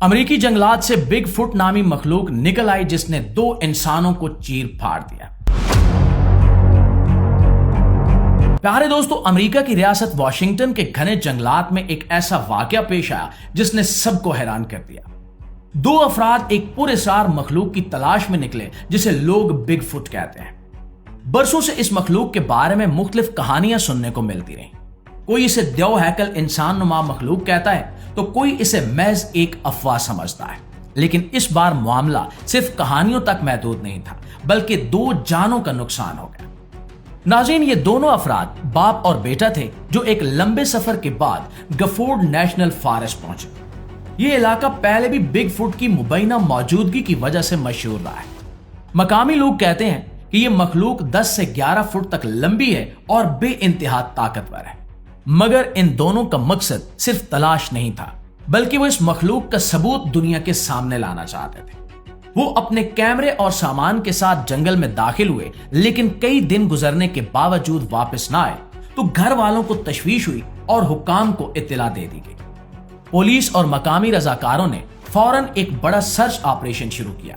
امریکی جنگلات سے بگ فٹ نامی مخلوق نکل آئی جس نے 2 انسانوں کو چیر پھاڑ دیا۔ پیارے دوستو، امریکہ کی ریاست واشنگٹن کے گھنے جنگلات میں ایک ایسا واقعہ پیش آیا جس نے سب کو حیران کر دیا۔ 2 افراد ایک پراسرار مخلوق کی تلاش میں نکلے جسے لوگ بگ فٹ کہتے ہیں۔ برسوں سے اس مخلوق کے بارے میں مختلف کہانیاں سننے کو ملتی رہیں۔ کوئی اسے دیو ہیکل انسان نما مخلوق کہتا ہے تو کوئی اسے محض ایک افواہ سمجھتا ہے، لیکن اس بار معاملہ صرف کہانیوں تک محدود نہیں تھا بلکہ 2 جانوں کا نقصان ہو گیا۔ ناظرین، یہ دونوں افراد باپ اور بیٹا تھے جو ایک لمبے سفر کے بعد گفورڈ نیشنل فارسٹ پہنچے۔ یہ علاقہ پہلے بھی بگ فٹ کی مبینہ موجودگی کی وجہ سے مشہور رہا ہے۔ مقامی لوگ کہتے ہیں کہ یہ مخلوق 10 سے 11 فٹ تک لمبی ہے اور بے انتہا طاقتور ہے، مگر ان دونوں کا مقصد صرف تلاش نہیں تھا بلکہ وہ اس مخلوق کا ثبوت دنیا کے سامنے لانا چاہتے تھے۔ وہ اپنے کیمرے اور سامان کے ساتھ جنگل میں داخل ہوئے، لیکن کئی دن گزرنے کے باوجود واپس نہ آئے تو گھر والوں کو تشویش ہوئی اور حکام کو اطلاع دے دی گئی۔ پولیس اور مقامی رضاکاروں نے فوراً ایک بڑا سرچ آپریشن شروع کیا۔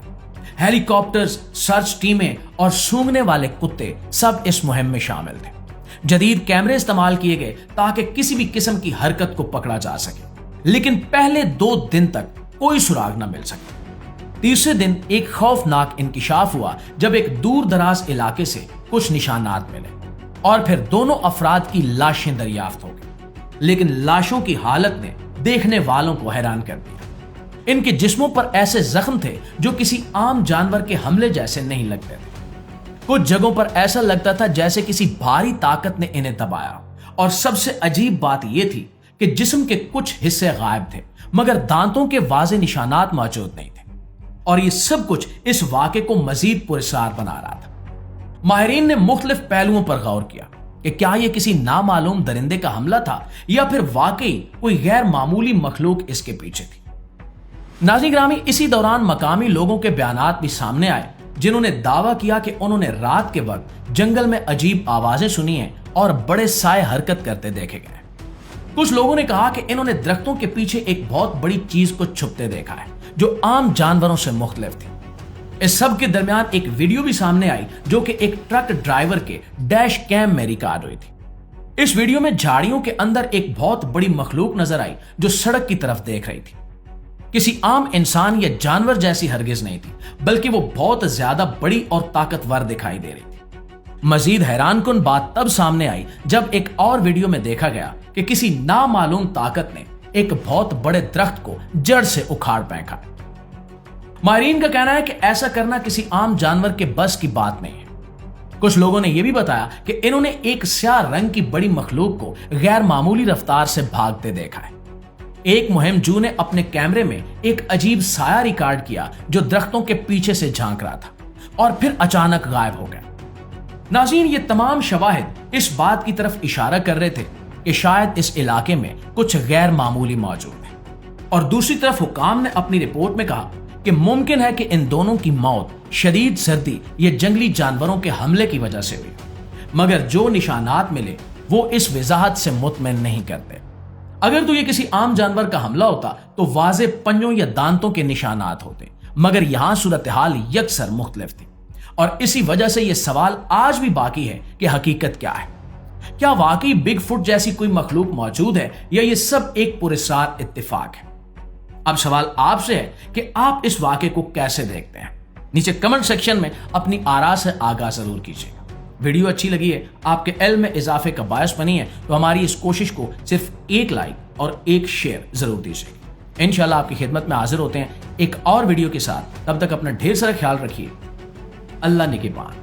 ہیلی کاپٹرز، سرچ ٹیمیں اور سونگنے والے کتے سب اس مہم میں شامل تھے۔ جدید کیمرے استعمال کیے گئے تاکہ کسی بھی قسم کی حرکت کو پکڑا جا سکے، لیکن پہلے 2 دن تک کوئی سراغ نہ مل سکا۔ تیسرے دن ایک خوفناک انکشاف ہوا جب ایک دور دراز علاقے سے کچھ نشانات ملے اور پھر دونوں افراد کی لاشیں دریافت ہو گئی، لیکن لاشوں کی حالت نے دیکھنے والوں کو حیران کر دیا۔ ان کے جسموں پر ایسے زخم تھے جو کسی عام جانور کے حملے جیسے نہیں لگتے تھے۔ کچھ جگہوں پر ایسا لگتا تھا جیسے کسی بھاری طاقت نے انہیں دبایا، اور سب سے عجیب بات یہ تھی کہ جسم کے کچھ حصے غائب تھے مگر دانتوں کے واضح نشانات موجود نہیں تھے، اور یہ سب کچھ اس واقعے کو مزید پراسرار بنا رہا تھا۔ ماہرین نے مختلف پہلوؤں پر غور کیا کہ کیا یہ کسی نامعلوم درندے کا حملہ تھا یا پھر واقعی کوئی غیر معمولی مخلوق اس کے پیچھے تھی۔ ناظرین گرامی، اسی دوران مقامی لوگوں کے بیانات بھی سامنے آئے جنہوں نے دعویٰ کیا کہ انہوں نے رات کے وقت جنگل میں عجیب آوازیں سنی ہیں اور بڑے سائے حرکت کرتے دیکھے گئے۔ کچھ لوگوں نے کہا کہ انہوں نے درختوں کے پیچھے ایک بہت بڑی چیز کو چھپتے دیکھا ہے جو عام جانوروں سے مختلف تھی۔ اس سب کے درمیان ایک ویڈیو بھی سامنے آئی جو کہ ایک ٹرک ڈرائیور کے ڈیش کیم میں ریکارڈ ہوئی تھی۔ اس ویڈیو میں جھاڑیوں کے اندر ایک بہت بڑی مخلوق نظر آئی جو سڑک کی طرف دیکھ رہی تھی۔ کسی عام انسان یا جانور جیسی ہرگز نہیں تھی بلکہ وہ بہت زیادہ بڑی اور طاقتور دکھائی دے رہی تھی۔ مزید حیران کن بات تب سامنے آئی جب ایک اور ویڈیو میں دیکھا گیا کہ کسی نامعلوم طاقت نے ایک بہت بڑے درخت کو جڑ سے اکھاڑ پھینکا۔ ماہرین کا کہنا ہے کہ ایسا کرنا کسی عام جانور کے بس کی بات نہیں ہے۔ کچھ لوگوں نے یہ بھی بتایا کہ انہوں نے ایک سیاہ رنگ کی بڑی مخلوق کو غیر معمولی رفتار سے بھاگتے دیکھا ہے۔ ایک مہم جو نے اپنے کیمرے میں ایک عجیب سایہ ریکارڈ کیا جو درختوں کے پیچھے سے جھانک رہا تھا اور پھر اچانک غائب ہو گیا۔ ناظرین، یہ تمام شواہد اس بات کی طرف اشارہ کر رہے تھے کہ شاید اس علاقے میں کچھ غیر معمولی موجود ہے، اور دوسری طرف حکام نے اپنی رپورٹ میں کہا کہ ممکن ہے کہ ان دونوں کی موت شدید سردی یا جنگلی جانوروں کے حملے کی وجہ سے ہوئی، مگر جو نشانات ملے وہ اس وضاحت سے مطمئن نہیں کرتے۔ اگر تو یہ کسی عام جانور کا حملہ ہوتا تو واضح پنجوں یا دانتوں کے نشانات ہوتے، مگر یہاں صورتحال یکسر مختلف تھی، اور اسی وجہ سے یہ سوال آج بھی باقی ہے کہ حقیقت کیا ہے۔ کیا واقعی بگ فٹ جیسی کوئی مخلوق موجود ہے یا یہ سب ایک پراسرار اتفاق ہے؟ اب سوال آپ سے ہے کہ آپ اس واقعے کو کیسے دیکھتے ہیں؟ نیچے کمنٹ سیکشن میں اپنی آراء سے آگاہ ضرور کیجیے گا۔ ویڈیو اچھی لگی ہے، آپ کے علم میں اضافے کا باعث بنی ہے تو ہماری اس کوشش کو صرف 1 لائک اور 1 شیئر ضرور دیجیے گا۔ انشاءاللہ آپ کی خدمت میں حاضر ہوتے ہیں ایک اور ویڈیو کے ساتھ۔ تب تک اپنا ڈھیر سارا خیال رکھیے۔ اللہ نگہبان۔